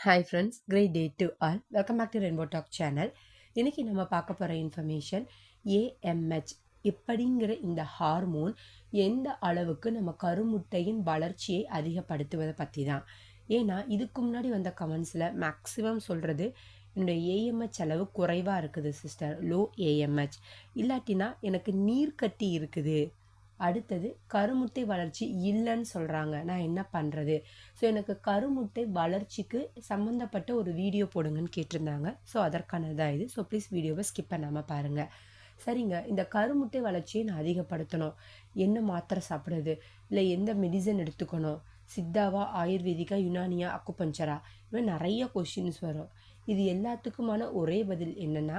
Hi friends, great day to all. Welcome back to Rainbow Talk channel. இன்றைக்கி நம்ம பார்க்க போகிற இன்ஃபர்மேஷன் ஏஎம்ஹெச் இப்படிங்கிற இந்த ஹார்மோன் எந்த அளவுக்கு நம்ம கருமுட்டையின் வளர்ச்சியை அதிகப்படுத்துவதை பற்றி தான். ஏன்னா இதுக்கு முன்னாடி வந்த கமெண்ட்ஸில் மேக்ஸிமம் சொல்கிறது என்னுடைய ஏஎம்ஹெச் அளவு குறைவாக இருக்குது சிஸ்டர், லோ ஏஎம்ஹெச், இல்லாட்டினா எனக்கு நீர் கட்டி இருக்குது, அடுத்தது கருமுட்டை வளர்ச்சி இல்லைன்னு சொல்கிறாங்க, நான் என்ன பண்ணுறது. ஸோ எனக்கு கருமுட்டை வளர்ச்சிக்கு சம்மந்தப்பட்ட ஒரு வீடியோ போடுங்கன்னு கேட்டிருந்தாங்க. ஸோ அதற்கானதாக இது. ஸோ ப்ளீஸ் வீடியோவை ஸ்கிப் பண்ணாமல் பாருங்கள். சரிங்க, இந்த கருமுட்டை வளர்ச்சியை நான் அதிகப்படுத்தணும், என்ன மாத்திரை சாப்பிட்றது, இல்லை எந்த மெடிசன் எடுத்துக்கணும், சித்தாவா, ஆயுர்வேதிக்கா, யுனானியா, அக்குபஞ்சரா, இவன் நிறைய கொஷின்ஸ் வரும். இது எல்லாத்துக்குமான ஒரே பதில் என்னென்னா,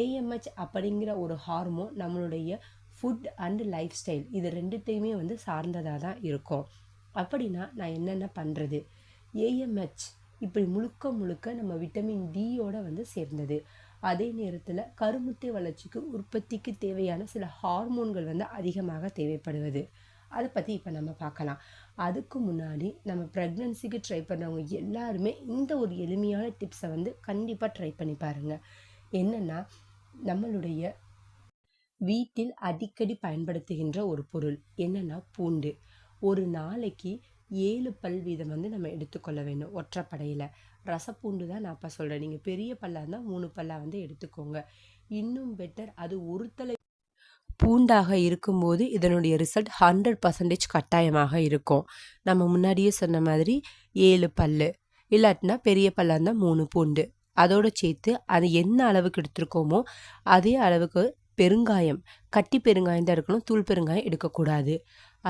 ஏஎம்ஹெச் அப்படிங்கிற ஒரு ஹார்மோன் நம்மளுடைய ஃபுட் அண்டு லைஃப் ஸ்டைல் இது ரெண்டுத்தையுமே சார்ந்ததாக தான் இருக்கும். அப்படின்னா நான் என்னென்ன பண்ணுறது. ஏஎம்ஹெச் இப்படி முழுக்க முழுக்க நம்ம விட்டமின் டியோட சேர்ந்தது. அதே நேரத்தில் கருமுட்டை வளர்ச்சிக்கு உற்பத்திக்கு தேவையான சில ஹார்மோன்கள் அதிகமாக தேவைப்படுவது. அதை பற்றி இப்போ நம்ம பார்க்கலாம். அதுக்கு முன்னாடி நம்ம ப்ரெக்னன்சிக்கு ட்ரை பண்ணுறவங்க எல்லாருமே இந்த ஒரு எளிமையான டிப்ஸை கண்டிப்பாக ட்ரை பண்ணி பாருங்கள். என்னென்னா, நம்மளுடைய வீட்டில் அடிக்கடி பயன்படுத்துகின்ற ஒரு பொருள் என்னென்னா பூண்டு. ஒரு நாளைக்கு 7 பல் வீதம் நம்ம எடுத்துக்கொள்ள வேண்டும். ஒற்றைப்படையில் ரசப்பூண்டு தான் நான் இப்போ சொல்கிறேன். நீங்கள் பெரிய பல்லாக இருந்தால் 3 பல்லாக எடுத்துக்கோங்க. இன்னும் பெட்டர், அது ஒரு தலை பூண்டாக இருக்கும்போது இதனுடைய ரிசல்ட் 100% கட்டாயமாக இருக்கும். நம்ம முன்னாடியே சொன்ன மாதிரி 7 பல், இல்லாட்டினா பெரிய பல்லாக இருந்தால் 3 பூண்டு, அதோடு சேர்த்து அது என்ன அளவுக்கு எடுத்துருக்கோமோ அதே அளவுக்கு பெருங்காயம், கட்டி பெருங்காயம் தான் எடுக்கணும், தூள் பெருங்காயம் எடுக்கக்கூடாது.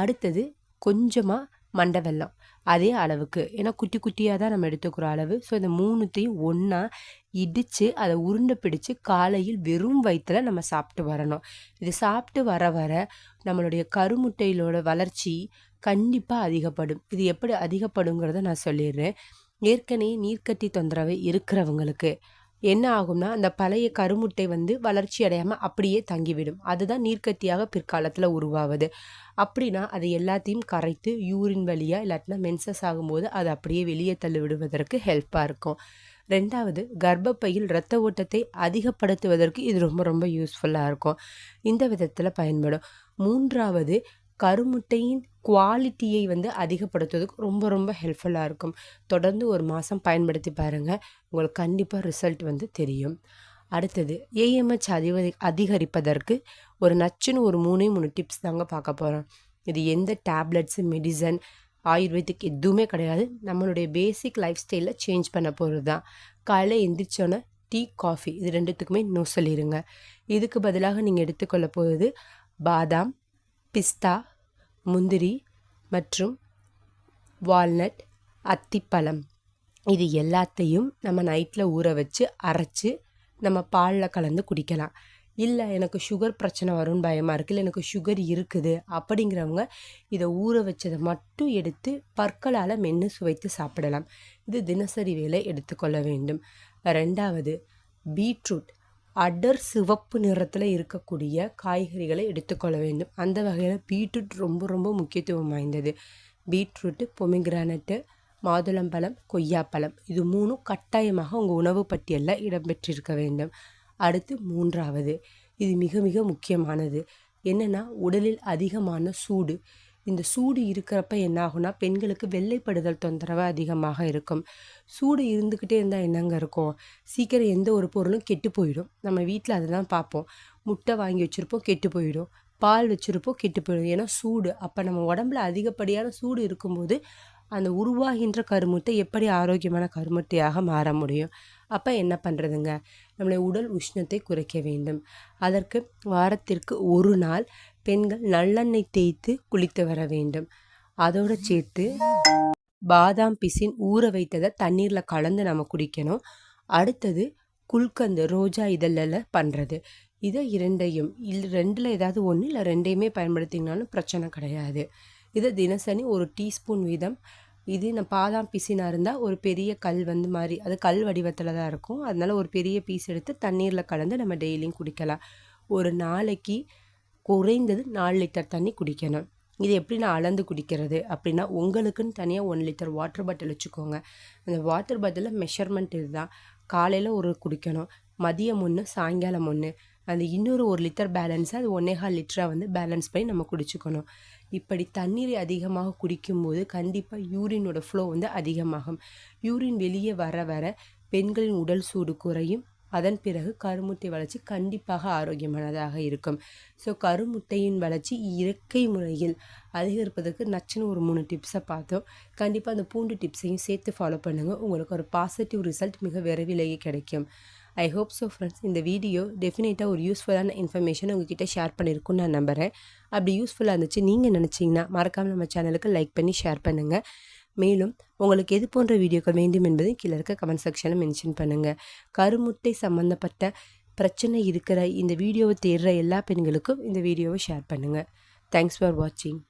அடுத்தது கொஞ்சமாக மண்டை வெல்லம் அதே அளவுக்கு, ஏன்னா குட்டி குட்டியாக தான் நம்ம எடுத்துக்கிற அளவு. ஸோ இந்த மூணுத்தையும் ஒன்றா இடித்து அதை உருண்டை பிடிச்சி காலையில் வெறும் வயிற்றில் நம்ம சாப்பிட்டு வரணும். இது சாப்பிட்டு வர வர நம்மளுடைய கருமுட்டையிலோட வளர்ச்சி கண்டிப்பாக அதிகப்படும். இது எப்படி அதிகப்படுங்கிறத நான் சொல்லிடுறேன். ஏற்கனவே நீர்க்கட்டி தொந்தரவு இருக்கிறவங்களுக்கு என்ன ஆகும்னா, அந்த பழைய கருமுட்டை வளர்ச்சி அடையாமல் அப்படியே தங்கிவிடும். அதுதான் நீர்க்கட்டியாக பிற்காலத்தில் உருவாகுது. அப்படின்னா அது எல்லாத்தையும் கரைத்து யூரின் வழியாக இல்லாட்டினா மென்சஸ் ஆகும்போது அது அப்படியே வெளியே தள்ளி விடுவதற்கு ஹெல்ப்பாக இருக்கும். ரெண்டாவது, கர்ப்பப்பையில் இரத்த ஓட்டத்தை அதிகப்படுத்துவதற்கு இது ரொம்ப ரொம்ப யூஸ்ஃபுல்லாக இருக்கும். இந்த விதத்தில் பயன்படும். மூன்றாவது, கருமுட்டையின் குவாலிட்டியை அதிகப்படுத்துவதுக்கு ரொம்ப ரொம்ப ஹெல்ப்ஃபுல்லாக இருக்கும். தொடர்ந்து ஒரு மாதம் பயன்படுத்தி பாருங்கள், உங்களுக்கு கண்டிப்பாக ரிசல்ட் தெரியும். அடுத்தது, ஏஎம்ஹெச் அதிகரிப்பதற்கு ஒரு நச்சுன்னு ஒரு 3 டிப்ஸ் தாங்க பார்க்க போகிறோம். இது எந்த டேப்லெட்ஸு, மெடிசன், ஆயுர்வேதிக் எதுவுமே கிடையாது. நம்மளுடைய பேசிக் லைஃப் ஸ்டைலில் சேஞ்ச் பண்ண போகிறது தான். காலையில் எந்திரிச்சோன்னே டீ, காஃபி இது ரெண்டுத்துக்குமே நோ சொல்லிடுங்க. இதுக்கு பதிலாக நீங்கள் எடுத்துக்கொள்ள போகிறது பாதாம், பிஸ்தா, முந்திரி மற்றும் வால்நட், அத்திப்பழம். இது எல்லாத்தையும் நம்ம நைட்டில் ஊற வச்சு அரைச்சி நம்ம பாலில் கலந்து குடிக்கலாம். இல்லை எனக்கு சுகர் பிரச்சனை வரும்னு பயமாக இருக்குது, இல்லை எனக்கு சுகர் இருக்குது அப்படிங்கிறவங்க இதை ஊற வச்சதை மட்டும் எடுத்து பற்களால் மென்று சுவைத்து சாப்பிடலாம். இது தினசரி வேலை எடுத்துக்கொள்ள வேண்டும். ரெண்டாவது, பீட்ரூட் அடர் சிவப்பு நிறத்தில் இருக்கக்கூடிய காய்கறிகளை எடுத்துக்கொள்ள வேண்டும். அந்த வகையில் பீட்ரூட் ரொம்ப ரொம்ப முக்கியத்துவம் வாய்ந்தது. பீட்ரூட்டு, பொமிகிரானட்டு, மாதுளம்பழம், கொய்யாப்பழம் இது 3 கட்டாயமாக உங்கள் உணவு பட்டியலில் இடம்பெற்றிருக்க வேண்டும். அடுத்து மூன்றாவது, இது மிக மிக முக்கியமானது. என்னென்னா, உடலில் அதிகமான சூடு. இந்த சூடு இருக்கிறப்ப என்ன ஆகும்னா, பெண்களுக்கு வெள்ளைப்படுதல் தொந்தரவு அதிகமாக இருக்கும். சூடு இருந்துக்கிட்டே இருந்தால் என்னங்க இருக்கும், சீக்கிரம் எந்த ஒரு பொருளும் கெட்டு போயிடும். நம்ம வீட்டில் அதை தான் பார்ப்போம். முட்டை வாங்கி வச்சுருப்போம், கெட்டு போயிடும். பால் வச்சுருப்போம், கெட்டு போயிடும். ஏன்னா சூடு. அப்போ நம்ம உடம்புல அதிகப்படியான சூடு இருக்கும்போது அந்த உருவாகின்ற கருமுட்டை எப்படி ஆரோக்கியமான கருமுட்டையாக மாற முடியும். அப்போ என்ன பண்ணுறதுங்க, நம்மளுடைய உடல் உஷ்ணத்தை குறைக்க வேண்டும். அதற்கு வாரத்திற்கு ஒரு நாள் பெண்கள் நல்லெண்ணெய் தேய்த்து குளித்து வர வேண்டும். அதோடு சேர்த்து பாதாம் பிசின் ஊற வைத்ததை தண்ணீரில் கலந்து நம்ம குடிக்கணும். அடுத்தது குல்கந்து, ரோஜா இதழில் பண்ணுறது. இதை இரண்டையும் ரெண்டில் ஏதாவது ஒன்று இல்லை ரெண்டையுமே பயன்படுத்திங்கனாலும் பிரச்சனை கிடையாது. இதை தினசரி ஒரு டீஸ்பூன் வீதம், இது நான் பாதாம் பிசினாக இருந்தால் ஒரு பெரிய கல் மாதிரி, அது கல் வடிவத்தில் தான் இருக்கும். அதனால் ஒரு பெரிய பீஸ் எடுத்து தண்ணீரில் கலந்து நம்ம டெய்லியும் குடிக்கலாம். ஒரு நாளைக்கு குறைந்தது 4 லிட்டர் தண்ணி குடிக்கணும். இது எப்படி நான் அளந்து குடிக்கிறது அப்படின்னா, உங்களுக்குன்னு தனியாக 1 லிட்டர் வாட்டர் பாட்டில் வச்சுக்கோங்க. அந்த வாட்டர் பாட்டிலில் மெஷர்மெண்ட் இதுதான். காலையில் ஒரு குடிக்கணும், மதியம் 1, சாயங்காலம் 1. அந்த இன்னொரு 1 லிட்டர் பேலன்ஸை அது 1.25 லிட்டராக வந்து பேலன்ஸ் பண்ணி நம்ம குடிச்சுக்கணும். இப்படி தண்ணீரை அதிகமாக குடிக்கும்போது கண்டிப்பாக யூரினோட ஃப்ளோ வந்து அதிகமாகும். யூரின் வெளியே வர வர பெண்களின் உடல் சூடு குறையும். அதன் பிறகு கருமுட்டை வளர்ச்சி கண்டிப்பாக ஆரோக்கியமானதாக இருக்கும். ஸோ கருமுட்டையின் வளர்ச்சி இயற்கை முறையில் அதிகரிப்பதற்கு நச்சுன்னு ஒரு 3 டிப்ஸை பார்த்தோம். கண்டிப்பாக அந்த பூண்டு டிப்ஸையும் சேர்த்து ஃபாலோ பண்ணுங்கள். உங்களுக்கு ஒரு பாசிட்டிவ் ரிசல்ட் மிக விரைவிலேயே கிடைக்கும். ஐ ஹோப் ஸோ ஃப்ரெண்ட்ஸ், இந்த வீடியோ டெஃபினட்டாக ஒரு யூஸ்ஃபுல்லான இன்ஃபர்மேஷன் உங்ககிட்ட ஷேர் பண்ணியிருக்குன்னு நான் நம்புகிறேன். அப்படி யூஸ்ஃபுல்லாக இருந்துச்சு நீங்கள் நினச்சிங்கன்னா மறக்காமல் நம்ம சேனலுக்கு லைக் பண்ணி ஷேர் பண்ணுங்கள். மேலும் உங்களுக்கு எது போன்ற வீடியோக்கள் வேண்டும் என்பதை கீழே இருக்க கமெண்ட் செக்ஷனில் மென்ஷன் பண்ணுங்கள். கருமுட்டை சம்மந்தப்பட்ட பிரச்சனை இருக்கிற இந்த வீடியோவை தேடுற எல்லா பெண்களுக்கும் இந்த வீடியோவை ஷேர் பண்ணுங்கள். தேங்க்ஸ் ஃபார் வாட்சிங்.